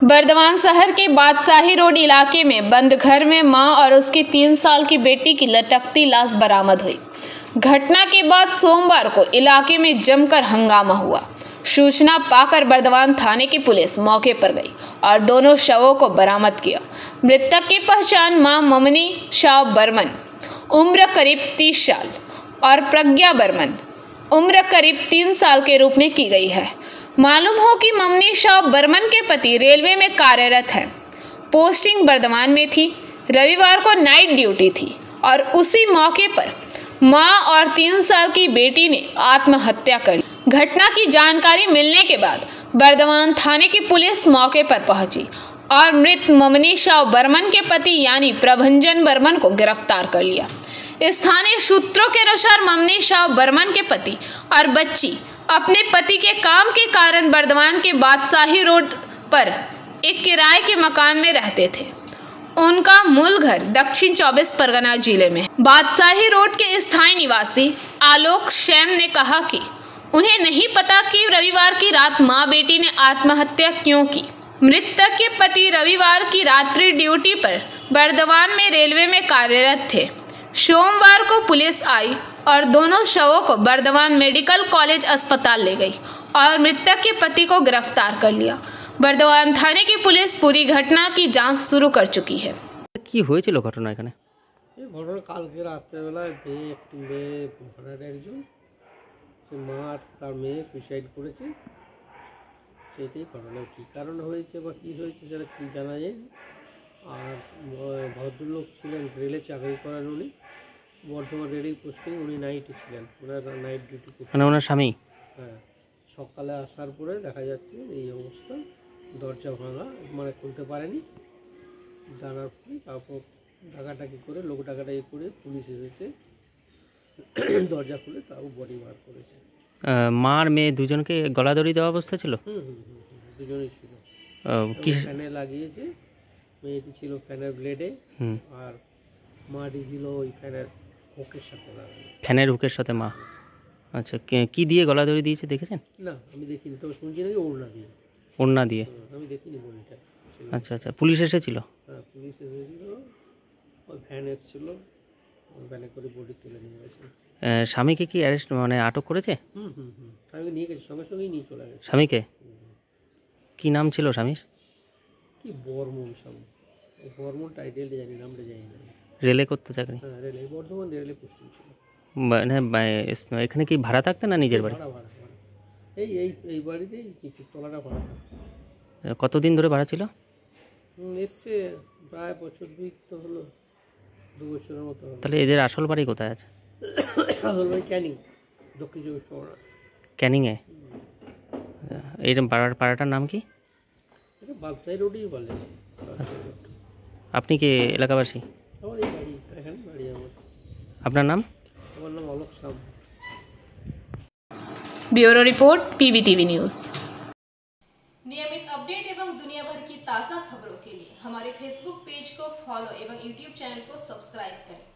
बर्दवान शहर के बादशाही रोड इलाके में बंद घर में मां और उसकी 3 साल की बेटी की लटकती लाश बरामद हुई। घटना के बाद सोमवार को इलाके में जमकर हंगामा हुआ। सूचना पाकर बर्दवान थाने की पुलिस मौके पर गई और दोनों शवों को बरामद किया। मृतक की पहचान मां ममनी शाह बर्मन उम्र करीब 30 साल और प्रज्ञा बर्मन उम्र करीब 3 साल के रूप में की गई है। मालूम हो कि ममनी शाह बर्मन के पति रेलवे में कार्यरत हैं। पोस्टिंग बर्दवान में थी। रविवार को नाइट ड्यूटी थी और उसी मौके पर मां और 3 साल की बेटी ने आत्महत्या कर ली। घटना की जानकारी मिलने के बाद बर्दवान थाने की पुलिस मौके पर पहुंची और मृत ममनी शाह बर्मन के पति यानी प्रभंजन बर्मन को गिरफ्तार कर लिया। स्थानीय सूत्रों के अनुसार ममनी शाह बर्मन के पति और बच्ची अपने पति के काम के कारण बर्दवान के बादशाही रोड पर एक किराए के मकान में रहते थे। उनका मूल घर दक्षिण 24 परगना जिले में। बादशाही रोड के स्थायी निवासी आलोक शैम ने कहा कि उन्हें नहीं पता कि रविवार की रात मां बेटी ने आत्महत्या क्यों की। मृतक के पति रविवार की रात्रि ड्यूटी पर बर्दवान में रेलवे में कार्यरत थे। सोमवार को पुलिस आई और दोनों शवों को बर्दवान मेडिकल कॉलेज अस्पताल ले गई और मृतक के पति को गिरफ्तार कर लिया। बर्दवान थाने की पुलिस पूरी घटना की जांच शुरू कर चुकी है। কি হয়েছিল ঘটনা এখানে? এই ঘটনা কালকে রাত্রেবেলায় একটি মেয়ে ভাড়ার একজন সে মা আর তার মেয়ে সুইসাইড করেছে। সেটাই ঘটনা, কী কারণে হয়েছে বা কী হয়েছে সেটা কি জানা যায়। আর ভদ্রলোক ছিলেন রেলে চাকরি করেন, উনি বর্ধমান রেলের পোস্টিং, উনি নাইটে ছিলেন, ওনার নাইট ডিউটি করছেন। মানে ওনার স্বামী? হ্যাঁ, সকালে আসার পরে দেখা যাচ্ছে এই অবস্থা, দরজা ভাঙা, মানে খুলতে পারেনি। জানার পরে তারপর ডাকাটাকি করে লোক ডাকাটাকি করে পুলিশ এসেছে, দরজা খুলে তাও বডি বার করেছে। মা আর মেয়ে দুজনকে গলাদড়ি দেওয়া অবস্থা ছিল? দুজনেই ছিল। ফ্যানে লাগিয়েছে, মেয়েটি ছিল ফ্যানের ব্লেডে আর মাটি ছিল ওই ফ্যানের হুকের সাথে লাগানো। ফ্যানের হুকের সাথে মা? আচ্ছা, কি দিয়ে গলাদড়ি দিয়েছে দেখেছেন? না, আমি দেখিনি, তো শুনছি নাকি ওড়না দিয়ে। ওড়না দিয়ে? আমি দেখিনি বডিটা। আচ্ছা আচ্ছা, পুলিশ এসেছিল? হ্যাঁ, পুলিশ এসেছিল, ওই ভ্যান এসেছিল, ওই ভ্যানে করে বডি তুলে নিয়ে গেছে। স্বামীকে কি অ্যারেস্ট মানে আটক করেছে? স্বামীকে নিয়ে গেছে, সঙ্গে সঙ্গেই নিয়ে চলে গেছে। স্বামীকে? কি নাম ছিল স্বামীর? কি বর্মন স্বামী, বর্মন টাইটেলটা জানি, নামটা জানি না। রেলে করতো চাকরি? হ্যাঁ, রেলে, বর্ধমান রেলে পোস্টিং ছিল। এখানে কি ভাড়া থাকতেন না নিজের বাড়ি? ভাড়া এই বাড়িতেই কিছু তলাটা ভাড়া থাকতো। কতদিন ধরে ভাড়া ছিল? এসছে প্রায় বছর 2 তো হলো, 2 বছরের মতো হলো। তাহলে এদের আসল বাড়ি কোথায় আছে? আসল বাড়ি ক্যানিং, দক্ষিণ 24 পরগনা। ক্যানিংয়ে? এই পাড়াটার নাম কি? এটা বাদশাহী রোডই বলে। আপনি কি এলাকাবাসী? আমার এই বাড়ি, এখানে বাড়ি আমার। আপনার নাম? আমার নাম Alok Shah. Bureau report PVTV news. नियमित अपडेट एवं दुनिया भर की ताज़ा खबरों के लिए हमारे फेसबुक पेज को फॉलो एवं यूट्यूब चैनल को सब्सक्राइब करें।